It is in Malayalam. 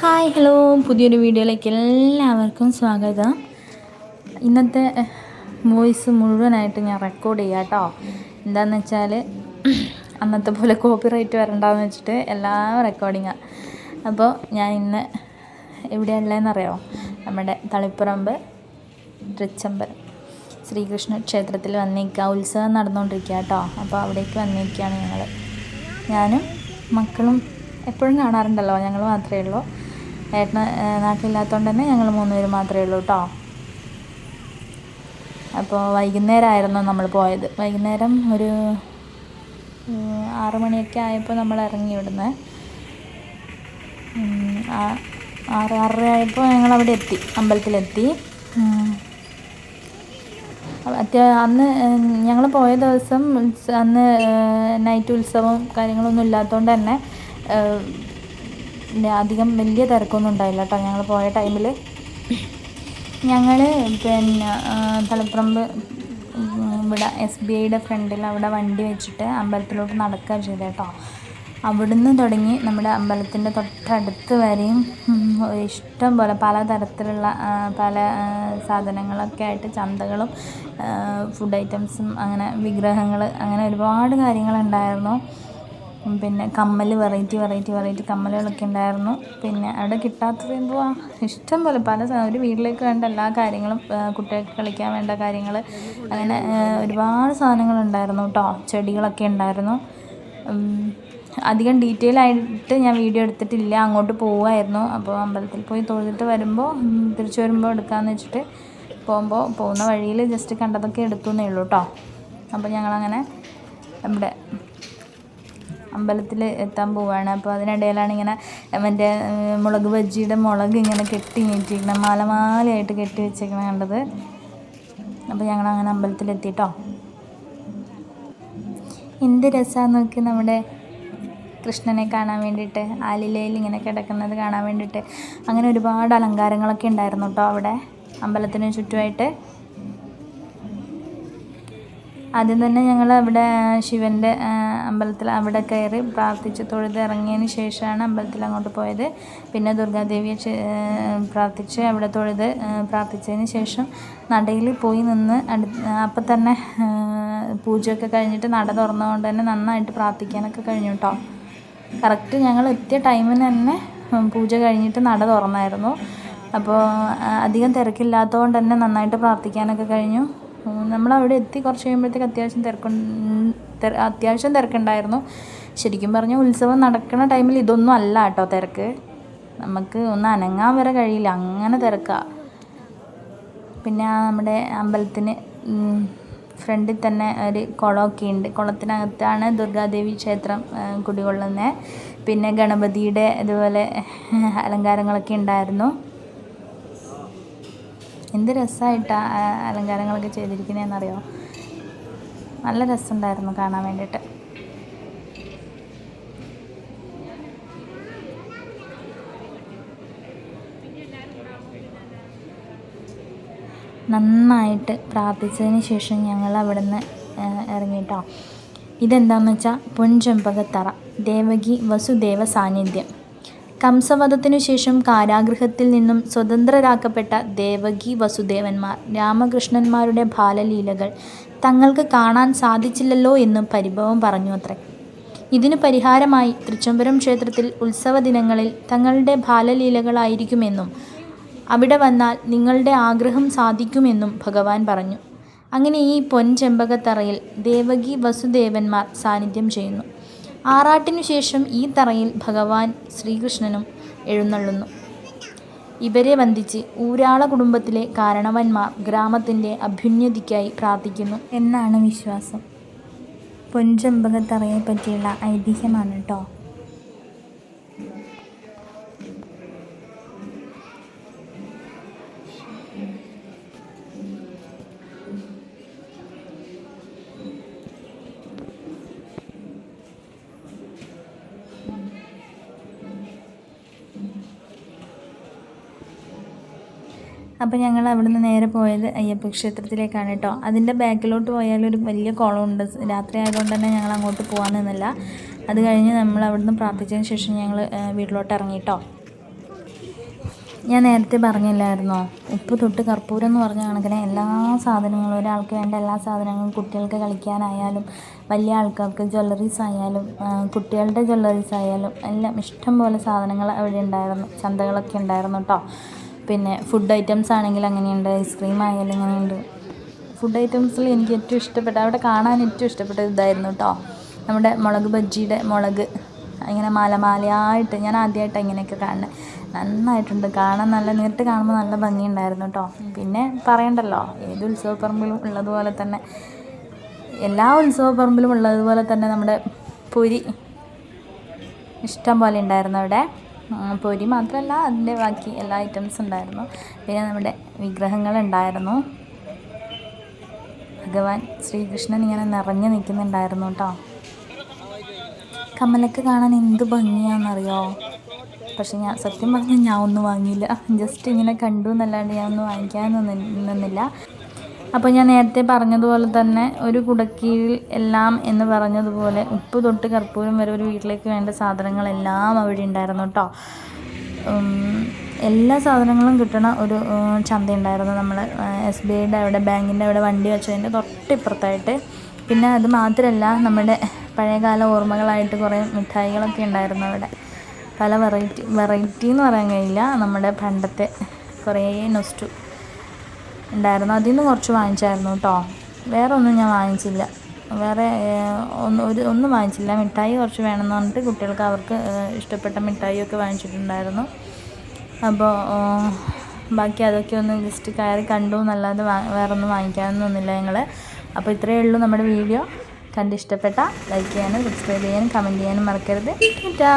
ഹായ് ഹലോ പുതിയൊരു വീഡിയോയിലേക്ക് എല്ലാവർക്കും സ്വാഗതം. ഇന്നത്തെ വോയിസ് മുഴുവനായിട്ട് ഞാൻ റെക്കോർഡ് ചെയ്യാം കേട്ടോ. എന്താണെന്ന് വെച്ചാൽ അന്നത്തെ പോലെ കോപ്പിറൈറ്റ് വരണ്ടാന്ന് വെച്ചിട്ട് എല്ലാം റെക്കോർഡിങ്ങാണ്. അപ്പോൾ ഞാൻ ഇന്ന് എവിടെയുള്ളതെന്നറിയോ? നമ്മുടെ തളിപ്പറമ്പ് തൃച്ചംബരം ശ്രീകൃഷ്ണ ക്ഷേത്രത്തിൽ വന്നിരിക്കുക. ഉത്സവം നടന്നുകൊണ്ടിരിക്കുക കേട്ടോ. അപ്പോൾ അവിടേക്ക് വന്നിരിക്കുകയാണ് ഞാനും മക്കളും. എപ്പോഴും കാണാറുണ്ടല്ലോ, ഞങ്ങൾ മാത്രമേ ഉള്ളൂ. ഏട്ടന് നാട്ടിലില്ലാത്തതുകൊണ്ട് തന്നെ ഞങ്ങൾ 3 പേര് മാത്രമേ ഉള്ളൂ കേട്ടോ. അപ്പോൾ വൈകുന്നേരമായിരുന്നു നമ്മൾ പോയത്. വൈകുന്നേരം ഒരു 6 മണിയൊക്കെ ആയപ്പോൾ നമ്മൾ ഇറങ്ങി ഇവിടുന്ന്. 6-6:30 ആയപ്പോൾ ഞങ്ങളവിടെ എത്തി, അമ്പലത്തിലെത്തി. അന്ന് ഞങ്ങൾ പോയ ദിവസം അന്ന് നൈറ്റ് ഉത്സവം കാര്യങ്ങളൊന്നും ഇല്ലാത്തതുകൊണ്ട് തന്നെ അധികം വലിയ തിരക്കൊന്നും ഉണ്ടായില്ല കേട്ടോ. ഞങ്ങൾ പോയ ടൈമിൽ ഞങ്ങൾ തളിപ്പറമ്പ് ഇവിടെ SBIയുടെ ഫ്രണ്ടിൽ അവിടെ വണ്ടി വെച്ചിട്ട് അമ്പലത്തിലോട്ട് നടക്കുക ചെയ്തത് കേട്ടോ. അവിടുന്ന് തുടങ്ങി നമ്മുടെ അമ്പലത്തിൻ്റെ തൊട്ടടുത്ത് വരെയും ഇഷ്ടം പോലെ പലതരത്തിലുള്ള പല സാധനങ്ങളൊക്കെ ആയിട്ട് ചന്തകളും ഫുഡ് ഐറ്റംസും അങ്ങനെ വിഗ്രഹങ്ങൾ അങ്ങനെ ഒരുപാട് കാര്യങ്ങളുണ്ടായിരുന്നു. പിന്നെ കമ്മൽ വെറൈറ്റി കമ്മലുകളൊക്കെ ഉണ്ടായിരുന്നു. പിന്നെ അവിടെ കിട്ടാത്തത് എന്തുവാ, ഇഷ്ടം പോലെ പല ഒരു വീട്ടിലേക്ക് വേണ്ട എല്ലാ കാര്യങ്ങളും, കുട്ടികൾക്ക് കളിക്കാൻ വേണ്ട കാര്യങ്ങൾ, അങ്ങനെ ഒരുപാട് സാധനങ്ങളുണ്ടായിരുന്നു കേട്ടോ. ചെടികളൊക്കെ ഉണ്ടായിരുന്നു. അധികം ഡീറ്റെയിൽ ആയിട്ട് ഞാൻ വീഡിയോ എടുത്തിട്ടില്ല, അങ്ങോട്ട് പോവുമായിരുന്നു. അപ്പോൾ അമ്പലത്തിൽ പോയി തൊഴുതിട്ട് വരുമ്പോൾ തിരിച്ചു വരുമ്പോൾ എടുക്കാമെന്ന് വെച്ചിട്ട് പോകുന്ന വഴിയിൽ ജസ്റ്റ് കണ്ടതൊക്കെ എടുത്തുന്നേ ഉള്ളൂ കേട്ടോ. അപ്പോൾ ഞങ്ങളങ്ങനെ നമ്മുടെ അമ്പലത്തിൽ എത്താൻ പോവുകയാണ്. അപ്പോൾ അതിനിടയിലാണ് ഇങ്ങനെ മറ്റേ മുളക് ബജ്ജിയുടെ മുളക് ഇങ്ങനെ കെട്ടി നീട്ടിയിരിക്കണം, മാലമാലയായിട്ട് കെട്ടി വെച്ചേക്കണം കണ്ടത്. അപ്പോൾ ഞങ്ങളങ്ങനെ അമ്പലത്തിലെത്തിട്ടോ. എന്ത് രസമാണെന്ന് നോക്കി, നമ്മുടെ കൃഷ്ണനെ കാണാൻ വേണ്ടിയിട്ട് ആലിലയിൽ ഇങ്ങനെ കിടക്കുന്നത് കാണാൻ വേണ്ടിയിട്ട്. അങ്ങനെ ഒരുപാട് അലങ്കാരങ്ങളൊക്കെ ഉണ്ടായിരുന്നു കേട്ടോ അവിടെ അമ്പലത്തിന് ചുറ്റുമായിട്ട്. ആദ്യം തന്നെ ഞങ്ങൾ അവിടെ ശിവൻ്റെ അമ്പലത്തിൽ അവിടെ കയറി പ്രാർത്ഥിച്ച് തൊഴുത് ഇറങ്ങിയതിന് ശേഷമാണ് അമ്പലത്തിൽ അങ്ങോട്ട് പോയത്. പിന്നെ ദുർഗാദേവിയെ പ്രാർത്ഥിച്ച് അവിടെ തൊഴുത് പ്രാർത്ഥിച്ചതിന് ശേഷം നടയിൽ പോയി നിന്ന് അപ്പം തന്നെ പൂജയൊക്കെ കഴിഞ്ഞിട്ട് നട തുറന്നതുകൊണ്ട് തന്നെ നന്നായിട്ട് പ്രാർത്ഥിക്കാനൊക്കെ കഴിഞ്ഞു കേട്ടോ. കറക്റ്റ് ഞങ്ങൾ എത്തിയ ടൈമിന് തന്നെ പൂജ കഴിഞ്ഞിട്ട് നട തുറന്നായിരുന്നു. അപ്പോൾ അധികം തിരക്കില്ലാത്തതുകൊണ്ട് തന്നെ നന്നായിട്ട് പ്രാർത്ഥിക്കാനൊക്കെ കഴിഞ്ഞു. നമ്മളവിടെ എത്തി കുറച്ച് കഴിയുമ്പോഴത്തേക്ക് അത്യാവശ്യം തിരക്കുണ്ടായിരുന്നു. ശരിക്കും പറഞ്ഞാൽ ഉത്സവം നടക്കുന്ന ടൈമിൽ ഇതൊന്നും അല്ല കേട്ടോ തിരക്ക്. നമുക്ക് ഒന്ന് അനങ്ങാൻ വരെ കഴിയില്ല, അങ്ങനെ തിരക്കാണ്. പിന്നെ നമ്മുടെ അമ്പലത്തിന് ഫ്രണ്ടിൽ തന്നെ ഒരു കുളമൊക്കെ ഉണ്ട്. കുളത്തിനകത്താണ് ദുർഗാദേവി ക്ഷേത്രം കുടികൊള്ളുന്നത്. പിന്നെ ഗണപതിയുടെ ഇതുപോലെ അലങ്കാരങ്ങളൊക്കെ ഉണ്ടായിരുന്നു. എന്ത് രസമായിട്ടാണ് അലങ്കാരങ്ങളൊക്കെ ചെയ്തിരിക്കുന്നതെന്നറിയോ? നല്ല രസമുണ്ടായിരുന്നു കാണാൻ വേണ്ടിയിട്ട്. നന്നായിട്ട് പ്രാർത്ഥിച്ചതിന് ശേഷം ഞങ്ങൾ അവിടെ നിന്ന് ഇറങ്ങിയിട്ടോ. ഇതെന്താണെന്ന് വെച്ചാൽ പൊൻചെമ്പകത്തറ ദേവകി വസുദേവ സാന്നിധ്യം. കംസവധത്തിനു ശേഷം കാരാഗൃഹത്തിൽ നിന്നും സ്വതന്ത്രരാക്കപ്പെട്ട ദേവകി വസുദേവന്മാർ രാമകൃഷ്ണന്മാരുടെ ബാലലീലകൾ തങ്ങൾക്ക് കാണാൻ സാധിച്ചില്ലല്ലോ എന്ന് പരിഭവം പറഞ്ഞു അത്രേ. ഇതിനു പരിഹാരമായി തൃച്ചംബരം ക്ഷേത്രത്തിൽ ഉത്സവ ദിനങ്ങളിൽ തങ്ങളുടെ ബാലലീലകളായിരിക്കുമെന്നും അവിടെ വന്നാൽ നിങ്ങളുടെ ആഗ്രഹം സാധിക്കുമെന്നും ഭഗവാൻ പറഞ്ഞു. അങ്ങനെ ഈ പൊൻചെമ്പകത്തറയിൽ ദേവകി വസുദേവന്മാർ സാന്നിധ്യം ചെയ്യുന്നു. ആറാട്ടിനു ശേഷം ഈ തറയിൽ ഭഗവാൻ ശ്രീകൃഷ്ണനും എഴുന്നള്ളുന്നു. ഇവരെ വന്ദിച്ച് ഊരാള കുടുംബത്തിലെ കാരണവന്മാർ ഗ്രാമത്തിൻ്റെ അഭ്യുന്നതിക്കായി പ്രാർത്ഥിക്കുന്നു എന്നാണ് വിശ്വാസം. പൊൻചെമ്പകത്തറയെ പറ്റിയുള്ള ഐതിഹ്യമാണ് കേട്ടോ. അപ്പോൾ ഞങ്ങൾ അവിടുന്ന് നേരെ പോയത് അയ്യപ്പ ക്ഷേത്രത്തിലേക്കാണ് കേട്ടോ. അതിൻ്റെ ബാക്കിലോട്ട് പോയാൽ ഒരു വലിയ കുളമുണ്ട്. രാത്രി ആയതുകൊണ്ട് തന്നെ ഞങ്ങൾ അങ്ങോട്ട് പോകാൻ നിന്നില്ല. അത് കഴിഞ്ഞ് നമ്മൾ അവിടുന്ന് പ്രാർത്ഥിച്ചതിന് ശേഷം ഞങ്ങൾ വീട്ടിലോട്ട് ഇറങ്ങി കേട്ടോ. ഞാൻ നേരത്തെ പറഞ്ഞില്ലായിരുന്നോ, ഉപ്പ് തൊട്ട് കർപ്പൂരം എന്ന് പറഞ്ഞ കണക്കിന് എല്ലാ സാധനങ്ങളും, ഒരാൾക്ക് വേണ്ട എല്ലാ സാധനങ്ങളും, കുട്ടികൾക്ക് കളിക്കാനായാലും വലിയ ആൾക്കാർക്ക് ജ്വല്ലറീസ് ആയാലും കുട്ടികളുടെ ജ്വല്ലറീസ് ആയാലും എല്ലാം ഇഷ്ടം പോലെ സാധനങ്ങൾ അവിടെ ഉണ്ടായിരുന്നു. ചന്തകളൊക്കെ ഉണ്ടായിരുന്നു കേട്ടോ. പിന്നെ ഫുഡ് ഐറ്റംസ് ആണെങ്കിൽ അങ്ങനെയുണ്ട്, ഐസ്ക്രീം ആയാലും അങ്ങനെയുണ്ട്. ഫുഡ് ഐറ്റംസിൽ എനിക്ക് ഏറ്റവും ഇഷ്ടപ്പെട്ട, അവിടെ കാണാൻ ഏറ്റവും ഇഷ്ടപ്പെട്ടത് ഇതായിരുന്നു കേട്ടോ, നമ്മുടെ മുളക് ബജ്ജിയുടെ മുളക് ഇങ്ങനെ മാലയായിട്ട്. ഞാൻ ആദ്യമായിട്ടാണ് ഇങ്ങനെയൊക്കെ കാണുന്നത്. നന്നായിട്ടുണ്ട് കാണാൻ, നല്ല നേരിട്ട് കാണുമ്പോൾ നല്ല ഭംഗിയുണ്ടായിരുന്നു കേട്ടോ. പിന്നെ പറയണ്ടല്ലോ, ഏത് ഉത്സവപ്പറമ്പിലും ഉള്ളതുപോലെ തന്നെ, എല്ലാ ഉത്സവപ്പറമ്പിലും ഉള്ളതുപോലെ തന്നെ നമ്മുടെ പൊരി ഇഷ്ടം പോലെ ഉണ്ടായിരുന്നു അവിടെ. പൊരി മാത്രമല്ല, അതിൻ്റെ ബാക്കി എല്ലാ ഐറ്റംസും ഉണ്ടായിരുന്നു. പിന്നെ നമ്മുടെ വിഗ്രഹങ്ങളുണ്ടായിരുന്നു. ഭഗവാൻ ശ്രീകൃഷ്ണൻ ഇങ്ങനെ നിറഞ്ഞു നിൽക്കുന്നുണ്ടായിരുന്നു കേട്ടോ. കമ്മലൊക്കെ കാണാൻ എന്ത് ഭംഗിയാണെന്നറിയോ. പക്ഷെ ഞാൻ സത്യം പറഞ്ഞാൽ ഞാൻ ഒന്നും വാങ്ങിയില്ല. ജസ്റ്റ് ഇങ്ങനെ കണ്ടു എന്നല്ലാണ്ട് ഞാൻ ഒന്നും വാങ്ങിക്കാനൊന്നും നിന്നില്ല. അപ്പോൾ ഞാൻ നേരത്തെ പറഞ്ഞതുപോലെ തന്നെ ഒരു കുടക്കീഴിൽ എല്ലാം എന്ന് പറഞ്ഞതുപോലെ ഉപ്പ് തൊട്ട് കർപ്പൂരം വരെ ഒരു വീട്ടിലേക്ക് വേണ്ട സാധനങ്ങളെല്ലാം അവിടെ ഉണ്ടായിരുന്നു കേട്ടോ. എല്ലാ സാധനങ്ങളും കിട്ടണ ഒരു ചന്തയുണ്ടായിരുന്നു. നമ്മൾ SBIയുടെ അവിടെ, ബാങ്കിൻ്റെ അവിടെ വണ്ടി വെച്ചതിൻ്റെ തൊട്ടിപ്പുറത്തായിട്ട്. പിന്നെ അത് മാത്രമല്ല, നമ്മുടെ പഴയകാല ഓർമ്മകളായിട്ട് കുറേ മിഠായികളൊക്കെ ഉണ്ടായിരുന്നു അവിടെ. പല വെറൈറ്റി എന്ന് പറയാൻ കഴിയില്ല, നമ്മുടെ പണ്ടത്തെ കുറേ നൊസ്റ്റു ഉണ്ടായിരുന്നു. അതിൽ നിന്ന് കുറച്ച് വാങ്ങിച്ചായിരുന്നു കേട്ടോ. വേറെ ഒന്നും ഞാൻ വാങ്ങിച്ചില്ല. വേറെ ഒന്നും വാങ്ങിച്ചില്ല. മിഠായി കുറച്ച് വേണമെന്ന് പറഞ്ഞിട്ട് കുട്ടികൾക്ക് അവർക്ക് ഇഷ്ടപ്പെട്ട മിഠായിയൊക്കെ വാങ്ങിച്ചിട്ടുണ്ടായിരുന്നു. അപ്പോൾ ബാക്കി അതൊക്കെ ഒന്ന് ജസ്റ്റ് കയറി കണ്ടു എന്നല്ലാതെ വേറെ ഒന്നും വാങ്ങിക്കാനൊന്നുമില്ല ഞങ്ങൾ. അപ്പോൾ ഇത്രയേ ഉള്ളൂ നമ്മുടെ വീഡിയോ. കണ്ടിഷ്ടപ്പെട്ട ലൈക്ക് ചെയ്യാനും സബ്സ്ക്രൈബ് ചെയ്യാനും കമൻറ്റ് ചെയ്യാനും മറക്കരുത്. ടാറ്റാ.